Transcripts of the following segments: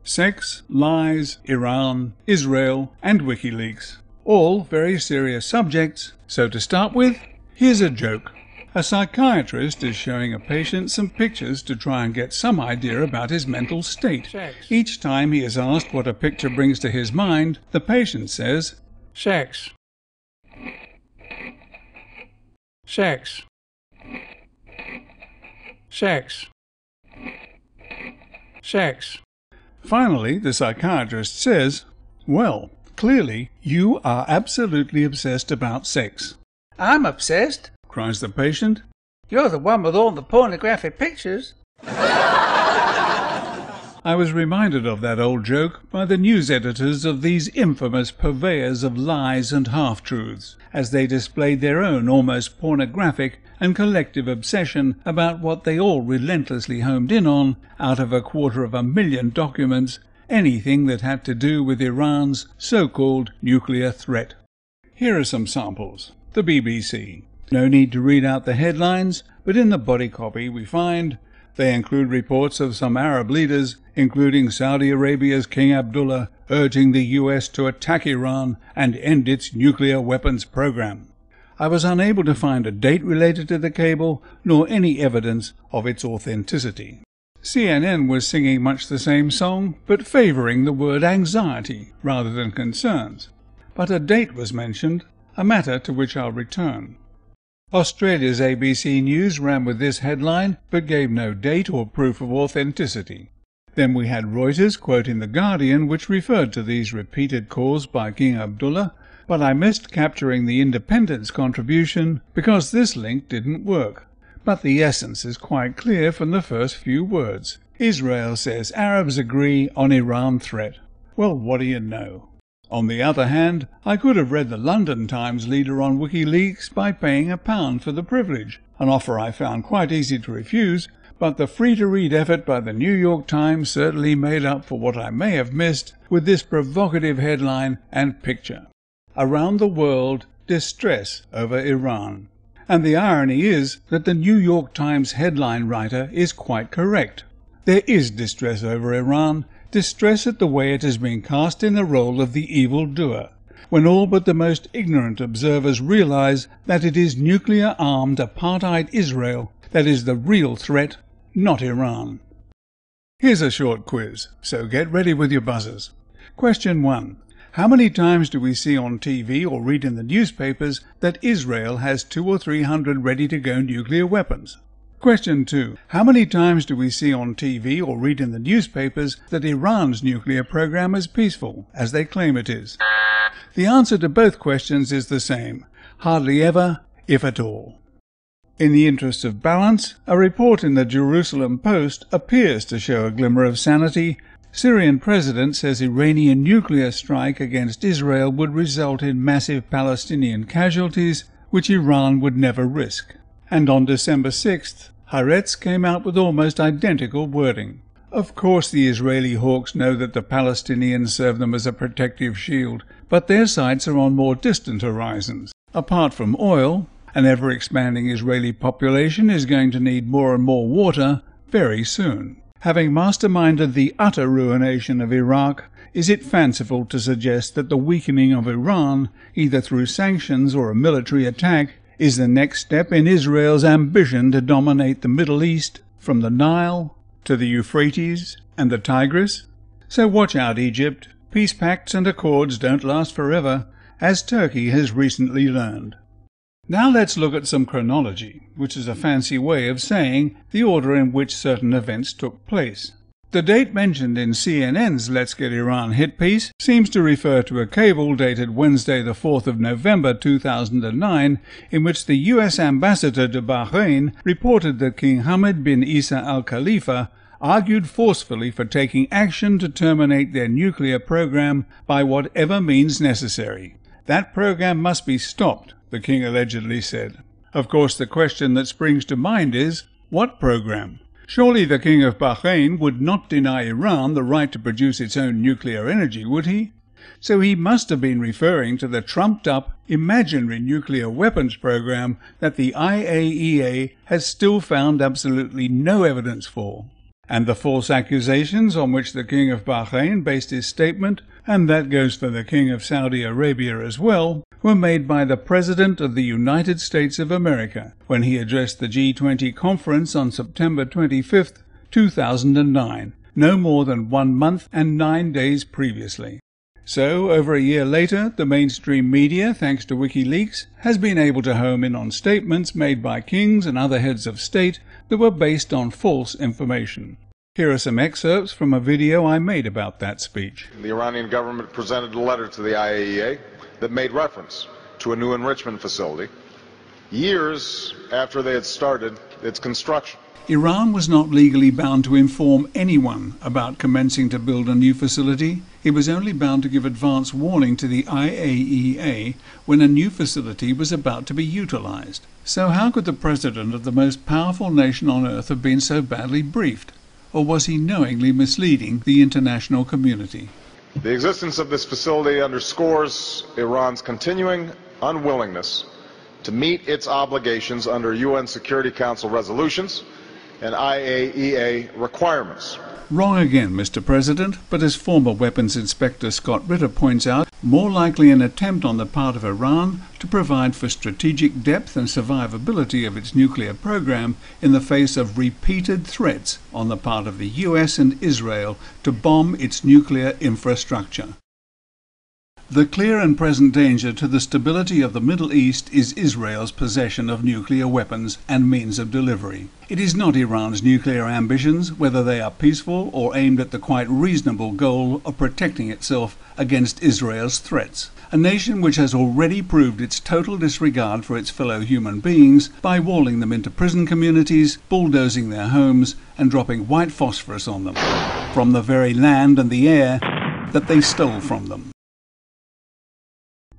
Sex, lies, Iran, Israel, and WikiLeaks. All very serious subjects, so to start with, here's a joke. A psychiatrist is showing a patient some pictures to try and get some idea about his mental state. Sex. Each time he is asked what a picture brings to his mind, the patient says, Sex. Sex. Sex. Sex. Finally, the psychiatrist says, well, clearly you are absolutely obsessed about sex. I'm obsessed. Cries the patient. You're the one with all the pornographic pictures. I was reminded of that old joke by the news editors of these infamous purveyors of lies and half-truths, as they displayed their own almost pornographic and collective obsession about what they all relentlessly homed in on, out of 250,000 documents, anything that had to do with Iran's so-called nuclear threat. Here are some samples. The BBC. No need to read out the headlines, but in the body copy we find they include reports of some Arab leaders, including Saudi Arabia's King Abdullah, urging the US to attack Iran and end its nuclear weapons program. I was unable to find a date related to the cable, nor any evidence of its authenticity. CNN was singing much the same song, but favouring the word anxiety rather than concerns. But a date was mentioned, a matter to which I'll return. Australia's ABC News ran with this headline, but gave no date or proof of authenticity. Then we had Reuters quoting The Guardian, which referred to these repeated calls by King Abdullah, but I missed capturing the Independent's contribution because this link didn't work. But the essence is quite clear from the first few words. Israel says Arabs agree on Iran threat. Well, what do you know? On the other hand, I could have read the London Times leader on WikiLeaks by paying £1 for the privilege, an offer I found quite easy to refuse, but the free-to-read effort by the New York Times certainly made up for what I may have missed with this provocative headline and picture. Around the world, distress over Iran. And the irony is that the New York Times headline writer is quite correct. There is distress over Iran, distress at the way it has been cast in the role of the evildoer, when all but the most ignorant observers realize that it is nuclear-armed apartheid Israel that is the real threat, not Iran. Here's a short quiz, so get ready with your buzzers. Question 1. How many times do we see on TV or read in the newspapers that Israel has 200 or 300 ready-to-go nuclear weapons? Question 2. How many times do we see on TV or read in the newspapers that Iran's nuclear program is peaceful, as they claim it is? The answer to both questions is the same. Hardly ever, if at all. In the interest of balance, a report in the Jerusalem Post appears to show a glimmer of sanity. Syrian president says Iranian nuclear strike against Israel would result in massive Palestinian casualties, which Iran would never risk. And on December 6th, Haaretz came out with almost identical wording. Of course the Israeli hawks know that the Palestinians serve them as a protective shield, but their sights are on more distant horizons. Apart from oil, an ever-expanding Israeli population is going to need more and more water very soon. Having masterminded the utter ruination of Iraq, is it fanciful to suggest that the weakening of Iran, either through sanctions or a military attack, is the next step in Israel's ambition to dominate the Middle East from the Nile to the Euphrates and the Tigris? So watch out, Egypt. Peace pacts and accords don't last forever, as Turkey has recently learned. Now let's look at some chronology, which is a fancy way of saying the order in which certain events took place. The date mentioned in CNN's Let's Get Iran hit piece seems to refer to a cable dated Wednesday the 4th of November 2009, in which the US ambassador to Bahrain reported that King Hamad bin Isa Al Khalifa argued forcefully for taking action to terminate their nuclear program by whatever means necessary. That program must be stopped, the king allegedly said. Of course, the question that springs to mind is, what program? Surely the King of Bahrain would not deny Iran the right to produce its own nuclear energy, would he? So he must have been referring to the trumped-up, imaginary nuclear weapons program that the IAEA has still found absolutely no evidence for. And the false accusations on which the King of Bahrain based his statement, and that goes for the King of Saudi Arabia as well, were made by the President of the United States of America when he addressed the G20 conference on September 25, 2009, no more than 1 month and 9 days previously. So, over a year later, the mainstream media, thanks to WikiLeaks, has been able to home in on statements made by kings and other heads of state that were based on false information. Here are some excerpts from a video I made about that speech. The Iranian government presented a letter to the IAEA that made reference to a new enrichment facility years after they had started its construction. Iran was not legally bound to inform anyone about commencing to build a new facility. It was only bound to give advance warning to the IAEA when a new facility was about to be utilized. So how could the president of the most powerful nation on earth have been so badly briefed? Or was he knowingly misleading the international community? The existence of this facility underscores Iran's continuing unwillingness to meet its obligations under UN Security Council resolutions and IAEA requirements. Wrong again, Mr. President, but as former Weapons Inspector Scott Ritter points out, more likely an attempt on the part of Iran to provide for strategic depth and survivability of its nuclear program in the face of repeated threats on the part of the US and Israel to bomb its nuclear infrastructure. The clear and present danger to the stability of the Middle East is Israel's possession of nuclear weapons and means of delivery. It is not Iran's nuclear ambitions, whether they are peaceful or aimed at the quite reasonable goal of protecting itself against Israel's threats. A nation which has already proved its total disregard for its fellow human beings by walling them into prison communities, bulldozing their homes, and dropping white phosphorus on them, from the very land and the air that they stole from them.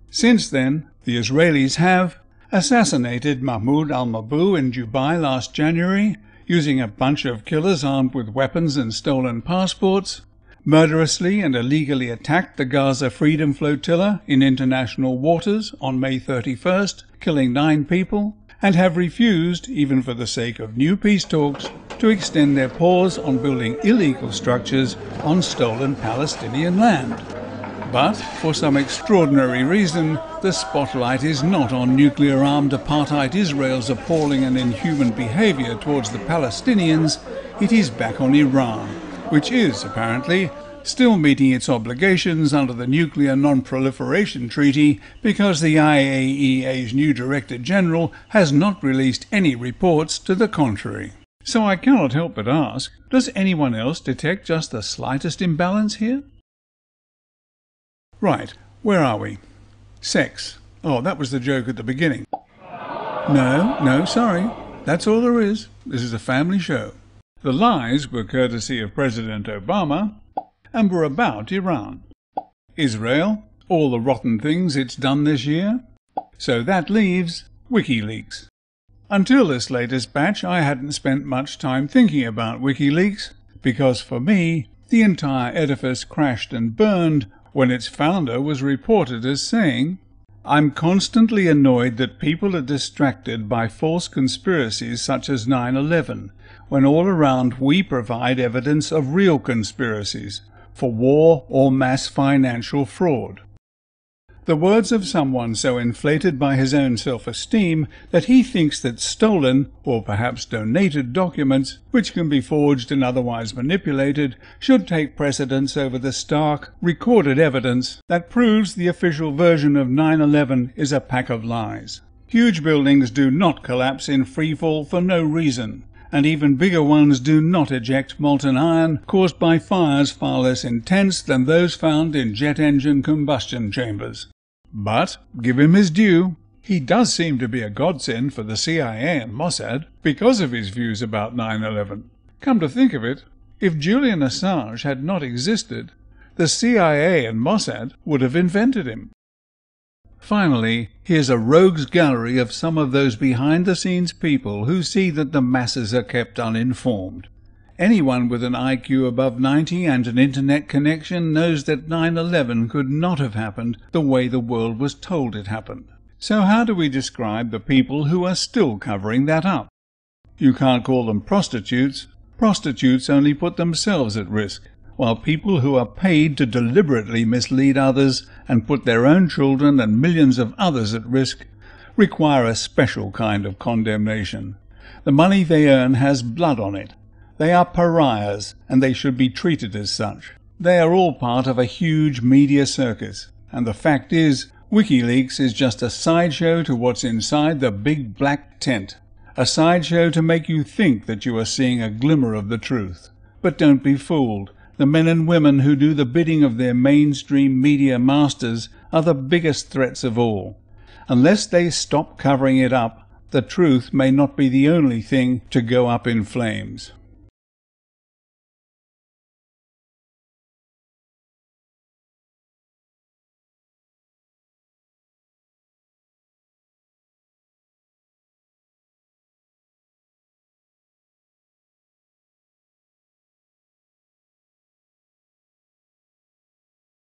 Since then, the Israelis have assassinated Mahmoud al-Mabhouh in Dubai last January, using a bunch of killers armed with weapons and stolen passports, murderously and illegally attacked the Gaza Freedom Flotilla in international waters on May 31st, killing 9 people, and have refused, even for the sake of new peace talks, to extend their pause on building illegal structures on stolen Palestinian land. But, for some extraordinary reason, the spotlight is not on nuclear-armed apartheid Israel's appalling and inhuman behavior towards the Palestinians. It is back on Iran, which is, apparently, still meeting its obligations under the Nuclear Non-Proliferation Treaty because the IAEA's new Director General has not released any reports to the contrary. So I cannot help but ask, does anyone else detect just the slightest imbalance here? Right, where are we? Sex. Oh, that was the joke at the beginning. No, sorry. That's all there is. This is a family show. The lies were courtesy of President Obama and were about Iran. Israel, all the rotten things it's done this year. So that leaves WikiLeaks. Until this latest batch, I hadn't spent much time thinking about WikiLeaks, because for me, the entire edifice crashed and burned when its founder was reported as saying, "I'm constantly annoyed that people are distracted by false conspiracies such as 9/11, when all around we provide evidence of real conspiracies for war or mass financial fraud." The words of someone so inflated by his own self-esteem that he thinks that stolen, or perhaps donated documents, which can be forged and otherwise manipulated, should take precedence over the stark, recorded evidence that proves the official version of 9/11 is a pack of lies. Huge buildings do not collapse in freefall for no reason, and even bigger ones do not eject molten iron caused by fires far less intense than those found in jet engine combustion chambers. But, give him his due, he does seem to be a godsend for the CIA and Mossad because of his views about 9/11. Come to think of it, if Julian Assange had not existed, the CIA and Mossad would have invented him. Finally, here's a rogues gallery of some of those behind-the-scenes people who see that the masses are kept uninformed. Anyone with an IQ above 90 and an internet connection knows that 9/11 could not have happened the way the world was told it happened. So how do we describe the people who are still covering that up? You can't call them prostitutes, Prostitutes only put themselves at risk, while people who are paid to deliberately mislead others and put their own children and millions of others at risk require a special kind of condemnation. The money they earn has blood on it. They are pariahs, and they should be treated as such. They are all part of a huge media circus, and the fact is, WikiLeaks is just a sideshow to what's inside the big black tent. A sideshow to make you think that you are seeing a glimmer of the truth. But don't be fooled. The men and women who do the bidding of their mainstream media masters are the biggest threats of all. Unless they stop covering it up, the truth may not be the only thing to go up in flames.